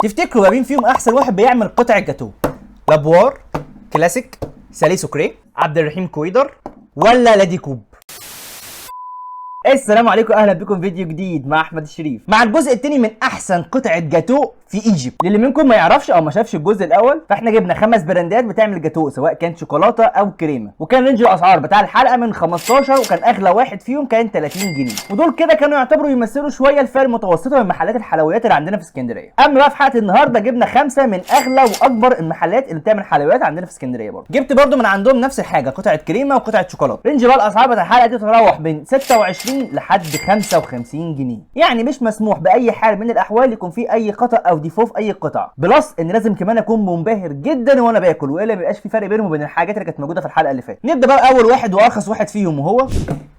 تفتكروا ما مين فيهم احسن واحد بيعمل قطع الجاتوه؟ لابوار، كلاسيك، سالي سكري، عبد الرحيم كويدر، ولا لادي كوب؟ السلام عليكم، اهلا بكم فيديو جديد مع احمد الشريف مع الجزء الثاني من احسن قطعه جاتوه في ايجيبت. للي منكم ما يعرفش او ما شافش الجزء الاول، فاحنا جبنا 5 براندات بتعمل جاتوه سواء كان شوكولاته او كريمه، وكان رينج الاسعار بتاع الحلقه من 15، وكان اغلى واحد فيهم كان 30 جنيه، ودول كده كانوا يعتبروا يمثلوا شويه الفئه المتوسطه من محلات الحلويات اللي عندنا في اسكندريه. اما بقى في حلقه النهارده جبنا 5 من اغلى واكبر المحلات اللي بتعمل حلويات عندنا في اسكندريه. برضه جبت برضه من عندهم نفس الحاجه، قطعه كريمه وقطعه شوكولاته. رينج بقى الاسعار بتاع الحلقه دي تتراوح بين 26 لحد 55 جنيه، يعني مش مسموح باي حال من الاحوال يكون في اي قطع او ديفو في اي قطعه. بلس ان لازم كمان اكون منبهر جدا وانا باكل، والا ما يبقاش في فرق بينهم وبين الحاجات اللي كانت موجوده في الحلقه اللي فاتت. نبدا بقى اول واحد وارخص واحد فيهم، وهو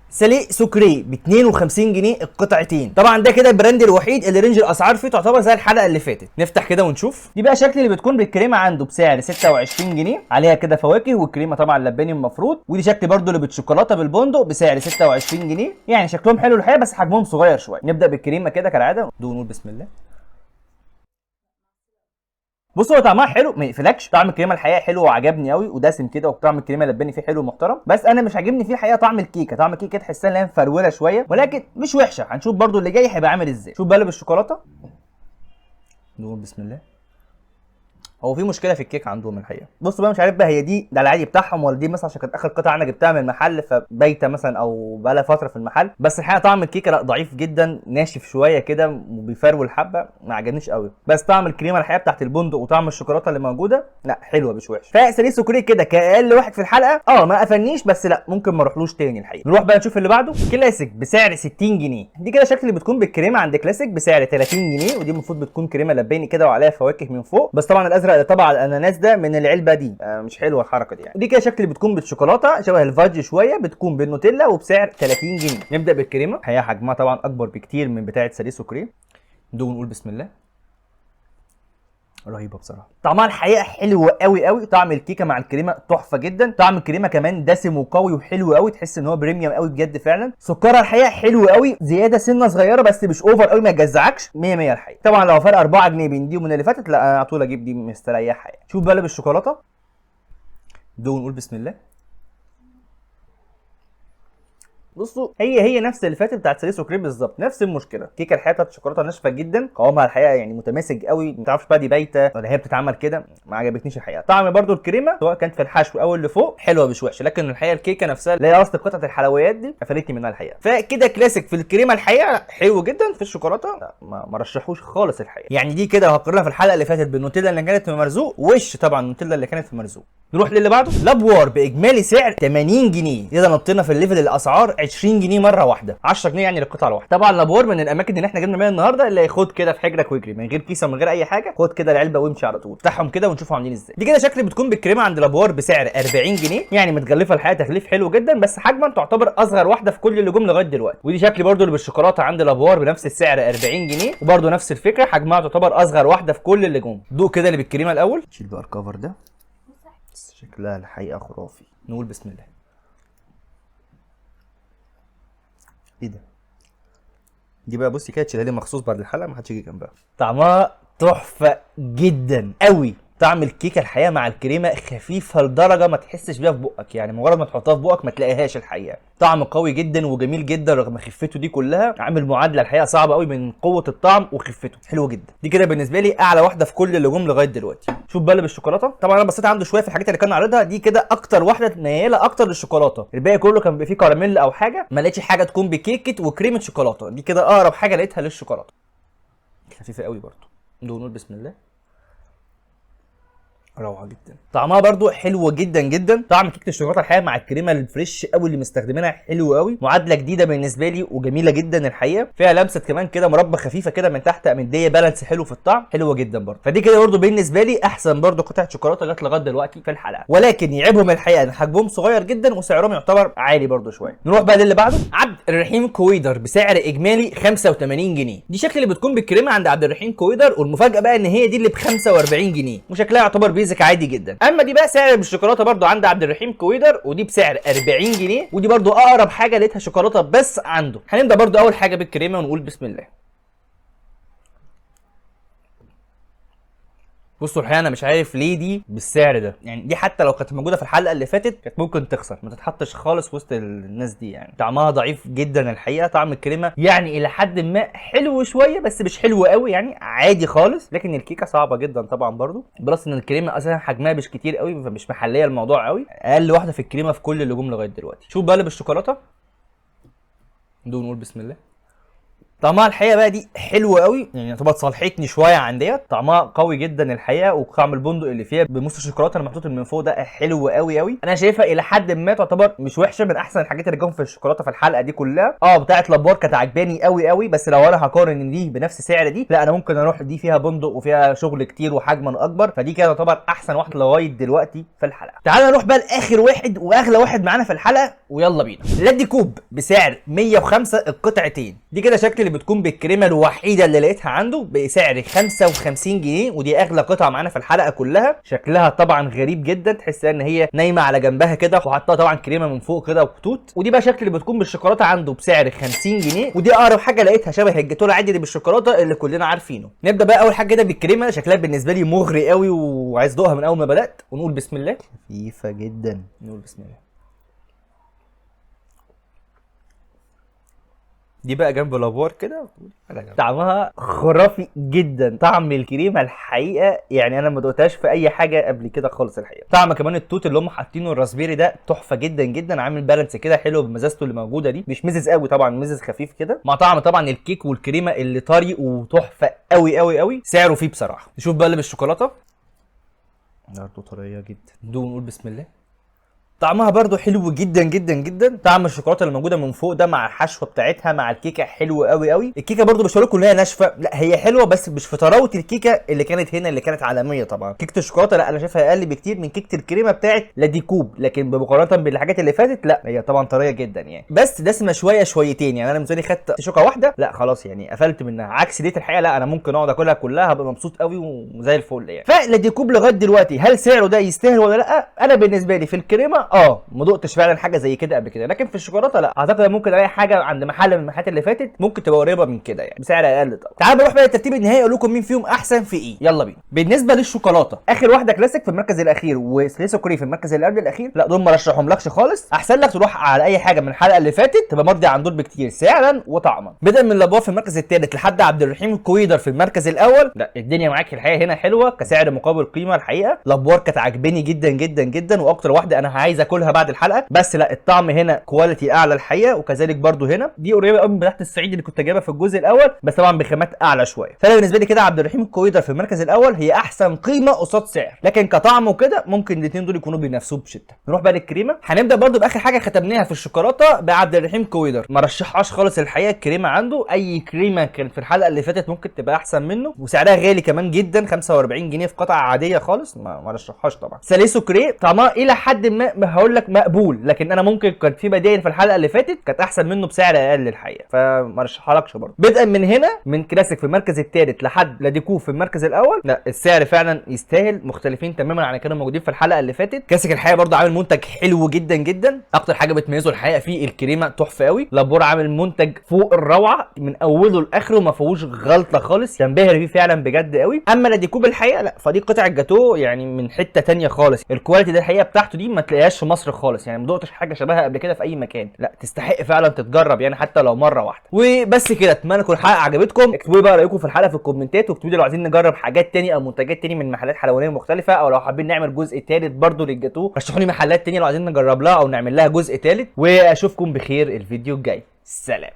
سالي سكري ب 52 جنيه القطعتين. طبعا ده كده البراند الوحيد اللي رينج الاسعار فيه تعتبر زي الحلقه اللي فاتت. نفتح كده ونشوف. دي بقى شكل اللي بتكون بالكريمه عنده بسعر 26 جنيه، عليها كده فواكه والكريمه طبعا لباني المفروض. ودي شكل برده اللي بالشوكولاته بالبندق بسعر 26 جنيه، يعني شكلهم حلو الحقيقه بس حجمهم صغير شويه. نبدا بالكريمه كده كالعاده، نقول بسم الله. بصوا هو طعمها حلو ما يقفلكش، طعم الكريمه الحقيقه حلو وعجبني قوي ودسم كده، وطعم الكريمه لباني فيه حلو ومحترم. بس انا مش عاجبني فيه الحقيقه طعم الكيكه، طعم الكيكه تحسها ان هي مفروله شويه، ولكن مش وحشه. هنشوف برده اللي جاي هيبقى عامل ازاي. شوف بقى بالشوكولاته، نقول بسم الله. هو في مشكله في الكيك عندهم الحقيقه. بصوا بقى، مش عارف بقى هي دي ده العادي بتاعهم ولا دي مثلا عشان كانت اخر قطعه انا جبتها من المحل فبايته مثلا او بقى لها فتره في المحل. بس الحقيقه طعم الكيكه لا ضعيف جدا، ناشف شويه كده وبيفرول حبه، ما عجبنيش قوي. بس طعم الكريمه الحقيقه بتاعت البندق وطعم الشوكولاته اللي موجوده لا حلوه مش وحشه. فسالي سكري كده كاقل واحد في الحلقه ما قفلنيش، بس لا ممكن ما اروحلوش تاني الحقيقه. نروح بقى نشوف اللي بعده، كلاسيك بسعر 60 جنيه. دي كده شكل اللي بتكون بالكريمه عند كلاسيك بسعر 30 جنيه، ودي المفروض بتكون كريمه لباني كده وعليها فواكه من فوق. بس طبعا الازرق اللي طبعا الاناناس ده من العلبه دي مش حلوه الحركه دي يعني. دي كده شكل اللي بتكون بالشوكولاته شبه الفادج شويه، بتكون بالنوتيلا وبسعر 30 جنيه. نبدا بالكريمه، هي حجمها طبعا اكبر بكتير من بتاعه سالي سكري. ندوق نقول بسم الله. رهيبه بصراحه، طعمها الحقيقه حلو قوي قوي. طعم الكيكه مع الكريمه تحفه جدا، طعم الكريمه كمان دسم وقوي وحلو قوي، تحس ان هو بريميوم قوي بجد فعلا. سكرها الحقيقه حلو قوي، زياده سنه صغيره بس مش اوفر قوي، ما يجزعكش. 100 100 الحقيقه. طبعا لو فرق 4 جنيه بين دي ومن اللي فاتت، لا انا على طول اجيب دي مستريحه يعني. شوف بقى بالشوكولاته، دول نقول بسم الله. بصوا هي نفس اللي فاتت بتاعت سالي سكري بالظبط، نفس المشكله. الكيكه الحقيقه بتاعت الشوكولاته ناشفه جدا، قوامها الحقيقه يعني متماسك قوي، ما تعرفش بقى دي بايته ولا هي بتتعمل كده، ما عجبتنيش الحقيقه. طعم برده الكريمه سواء كانت في الحشو او اللي فوق حلوه مش وحشه، لكن الحقيقه الكيكه نفسها اللي هي اصل قطعه الحلويات دي قفلتني منها الحقيقه. فكده كلاسيك في الكريمه الحقيقه حلو جدا، في الشوكولاته لا ما رشحوش خالص الحقيقه. يعني دي كده هقارنها في الحلقه اللي فاتت بالنوتيلا اللي كانت في مرزوق، وش طبعا النوتيلا اللي كانت في مرزوق. نروح للي بعده، لابوار باجمالي سعر 80 جنيه. كده نطينا في الليفل الاسعار 20 جنيه مره واحده، 10 جنيه يعني للقطعه الواحده. طبعا لابور من الاماكن اللي احنا جبنا منها النهارده اللي خد كده في حجرك واجري من غير كيسه من غير اي حاجه، خد كده العلبه وامشي على طول. افتحهم كده ونشوفهم عاملين ازاي. دي كده شكل بتكون بالكريمه عند لابور بسعر 40 جنيه، يعني متغلفه الحقيقه تغليف حلو جدا، بس حجما تعتبر اصغر واحده في كل اللي جم لغايه دلوقتي. ودي شكل برده اللي بالشوكولاته عند لابور بنفس السعر 40 جنيه، وبرده نفس الفكره، حجمها تعتبر اصغر واحده في كل اللي جم. دوق كده اللي بالكريمه الاول. شيل بقى الكفر ده، شكلها الحقيقه خرافي. نقول بسم الله. ايه ده؟ دي بقى بصي كده تشيلها لي مخصوص بعد الحلقه، ما حدش يجي جنبها. طعمها تحفه جدا قوي. طعم الكيكه الحقيقه مع الكريمه خفيفه لدرجه ما تحسش بيها في بقك، يعني مجرد ما تحطها في بقك ما تلاقيهاش الحقيقه. طعم قوي جدا وجميل جدا رغم خفته دي كلها، عامل معادله الحقيقه صعبه قوي من قوه الطعم وخفته، حلوه جدا. دي كده بالنسبه لي اعلى واحده في كل اللي جم لغايه دلوقتي. شوف بقى بالشوكولاته، طبعا انا بصيت عنده شويه في الحاجات اللي كان عارضها، دي كده اكتر واحده نياله اكتر للشوكولاته، الباقي كله كان بيبقى فيه كراميل او حاجه، ما لقيتش حاجه تكون بكيكه وكريمه شوكولاته. دي كده اقرب حاجه لقيتها للشوكولاته، خفيفه قوي برده. نقول بسم الله. روعه جدا، طعمها برده حلو جدا جدا. طعم كيكه الشوكولاته الحقيقه مع الكريمه الفريش قوي اللي مستخدمينها حلو قوي، معادله جديده بالنسبه لي وجميله جدا الحقيقه. فيها لمسه كمان كده مربى خفيفه كده من تحت، مديه بالانس حلو في الطعم، حلوه جدا برده. فدي كده برده بالنسبه لي احسن برده قطعه شوكولاته جت لغايه دلوقتي في الحلقه، ولكن يعيبهم الحقيقه ان حجمهم صغير جدا وسعرهم يعتبر عالي برده شويه. نروح بقى للي بعده، عبد الرحيم كويدر بسعر اجمالي 85 جنيه. دي شكل اللي بتكون بالكريمه عند عبد الرحيم كويدر، والمفاجاه بقى ان هي دي اللي ب 45 جنيه، وشكلها يعتبر بيزك عادي جدا. اما دي بقى سعر بالشوكولاته برده عند عبد الرحيم كويدر، ودي بسعر 40 جنيه، ودي برده اقرب حاجه لقيتها شوكولاته بس عنده. هنبدا برده اول حاجه بالكريمه ونقول بسم الله. بصوا الحقيقه انا مش عارف ليه دي بالسعر ده، يعني دي حتى لو كانت موجوده في الحلقه اللي فاتت كانت ممكن تخسر، ما تتحطش خالص وسط الناس دي. يعني طعمها ضعيف جدا الحقيقه. طعم الكريمه يعني الى حد ما حلو شويه بس مش حلو قوي، يعني عادي خالص. لكن الكيكه صعبه جدا طبعا برضو، بلس ان الكريمه اساسا حجمها مش كتير قوي فمش محليه الموضوع قوي. اقل واحده في الكريمه في كل اللجوم لغايه دلوقتي. شوف بقى بالشوكولاته، ندوق نقول بسم الله. طعمها الحقيقه بقى دي حلو قوي، يعني طبعا صالحتني شويه عن ديت. طعمها قوي جدا الحقيقه، وطعم البندق اللي فيها بموس الشوكولاته اللي محطوط من فوق ده حلو قوي قوي. انا شايفها الى حد ما تعتبر مش وحشه، من احسن الحاجات اللي جم في الشوكولاته في الحلقه دي كلها. بتاعه لابور كانت عجباني قوي، بس لو انا هقارن دي بنفس سعر دي، لا انا ممكن اروح دي فيها بندق وفيها شغل كتير وحجما اكبر، فدي كده تعتبر احسن واحده لغايه دلوقتي في الحلقه. تعال نروح بقى لاخر واحد واغلى واحد معانا في الحلقه، ويلا بينا. لادي كوب بسعر 105 القطعتين. دي كده شكل اللي بتكون بالكريمه الوحيده اللي لقيتها عنده بسعر 55 جنيه، ودي اغلى قطعه معانا في الحلقه كلها. شكلها طبعا غريب جدا، تحس ان هي نايمه على جنبها كده وحطها طبعا كريمه من فوق كده وخطوط. ودي بقى شكل اللي بتكون بالشوكولاته عنده بسعر 50 جنيه، ودي اقرب حاجه لقيتها شبه الجاتوه العادي اللي بالشوكولاته اللي كلنا عارفينه. نبدا بقى اول حاجه كده بالكريمه. شكلها بالنسبه لي مغري قوي وعايز ادوقها من اول ما بدات، ونقول بسم الله. خفيفه جدا، نقول بسم الله. دي بقى جنب لافوار كده، طعمها خرافي جدا. طعم الكريمه الحقيقه يعني انا ما دقتهاش في اي حاجه قبل كده خالص الحقيقه. طعم كمان التوت اللي هم حاطينه الراسبيري ده تحفه جدا جدا، عامل بالانس كده حلو بمزازته اللي موجوده دي، مش مزز قوي طبعا، مزز خفيف كده، مع طعم طبعا الكيك والكريمه اللي طري وتحفه قوي. سعره فيه بصراحه. نشوف بقى اللي بالشوكولاته، برضه طريه جدا. نقول بسم الله. طعمها برضو حلو جدا. طعم الشوكولاته اللي موجوده من فوق ده مع الحشوه بتاعتها مع الكيكه حلو قوي. الكيكه برضو مش هقول لكم ان هي ناشفه، لا هي حلوه بس مش في طراوه الكيكه اللي كانت هنا اللي كانت عالميه. طبعا كيكه الشوكولاته لا انا شايفها اقل بكتير من كيكه الكريمه بتاعت لادي كوب، لكن بمقارنه بالحاجات اللي فاتت لا هي طبعا طريه جدا يعني، بس دسمه شويتين. يعني انا بالنسبه لي خدت شوكه واحده لا خلاص يعني قفلت منها، عكس ديت الحقيقه لا انا ممكن اقعد اكلها كلها هبقى مبسوط قوي وزي الفل يعني. فلادي كوب لغايه دلوقتي هل سعره ده يستاهل ولا لا؟ انا بالنسبه لي في الكريمه ما دقتش فعلا حاجه زي كده قبل كده، لكن في الشوكولاته لا اعتقد ممكن الاقي حاجه عند محل من المحلات اللي فاتت ممكن تبقى قريبه من كده يعني بسعر اقل طبعا. تعالوا نروح بقى للترتيب النهائي اقول لكم مين فيهم احسن في ايه. يلا بينا. بالنسبه للشوكولاته اخر واحده كلاسيك في المركز الاخير وسليسو كوري في المركز اللي قبل الاخير، لا دول ما رشحهملكش خالص. احسن لك تروح على اي حاجه من الحلقه اللي فاتت تبقى مرضي عن دول بكتير سعرا وطعما. بدءا من لابوا في المركز الثالث لحد عبد الرحيم الكويدر في المركز الاول، لا الدنيا معاك الحقيقه هنا حلوه كسعر مقابل قيمه. الحقيقه لابوار كانت عاجباني جدا واكتر واحده انا عايز اكلها بعد الحلقه، بس لا الطعم هنا كواليتي اعلى الحقيقه، وكذلك برضو هنا دي قريبه قوي من بتاعه الصعيد اللي كنت جايبها في الجزء الاول بس طبعا بخامات اعلى شويه. فانا بالنسبه لي كده عبد الرحيم الكويدر في المركز الاول هي احسن قيمه قصاد سعر، لكن كطعم وكده ممكن الاثنين دول يكونوا بينافسوا بشده. نروح بقى للكريمه. هنبدا برضو باخر حاجه ختمناها في الشوكولاته بعبد الرحيم كويدر، ما رشحهاش خالص الحقيقه. الكريمه عنده اي كريمه كانت في الحلقه اللي فاتت ممكن تبقى احسن منه، وسعرها غالي كمان جدا 45 جنيه في قطعه عاديه خالص، ما رشحهاش طبعا. ساليسو كري طعمها الى حد ما هقول لك مقبول، لكن انا ممكن كان في بدايل في الحلقه اللي فاتت كانت احسن منه بسعر اقل الحقيقه، فما رشحهالكش برضه. بدءا من هنا من كلاسيك في المركز الثالث لحد لاديكو في المركز الاول، لا السعر فعلا يستاهل، مختلفين تماما عن اللي كانوا موجودين في الحلقه اللي فاتت. كلاسيك الحقيقه برضه عامل منتج حلو جدا. اكتر حاجه بتميزه الحقيقه فيه الكريمه تحفه قوي. لابور عامل منتج فوق الروعه من اوله لاخره ما فيهوش غلطه خالص، تنبهر فيه فعلا بجد قوي. اما لاديكو الحقيقه لا فدي قطعه جاتوه يعني من حته ثانيه خالص. الكواليتي ده الحقيقه بتاعته دي ما تلاقيهاش في مصر خالص، يعني ما دقتش حاجه شبهها قبل كده في اي مكان، لا تستحق فعلا تتجرب يعني حتى لو مره واحده. وبس كده، اتمنى تكون الحلقه عجبتكم. اكتبوا لي بقى رايكم في الحلقه في الكومنتات، واكتبوا لي لو عايزين نجرب حاجات تاني او منتجات تاني من محلات حلوانيه مختلفه، او لو حابين نعمل جزء ثالث برده للجاتوه رشحوا لي محلات تانية لو عايزين نجرب لها او نعمل لها جزء ثالث. واشوفكم بخير الفيديو الجاي. سلام.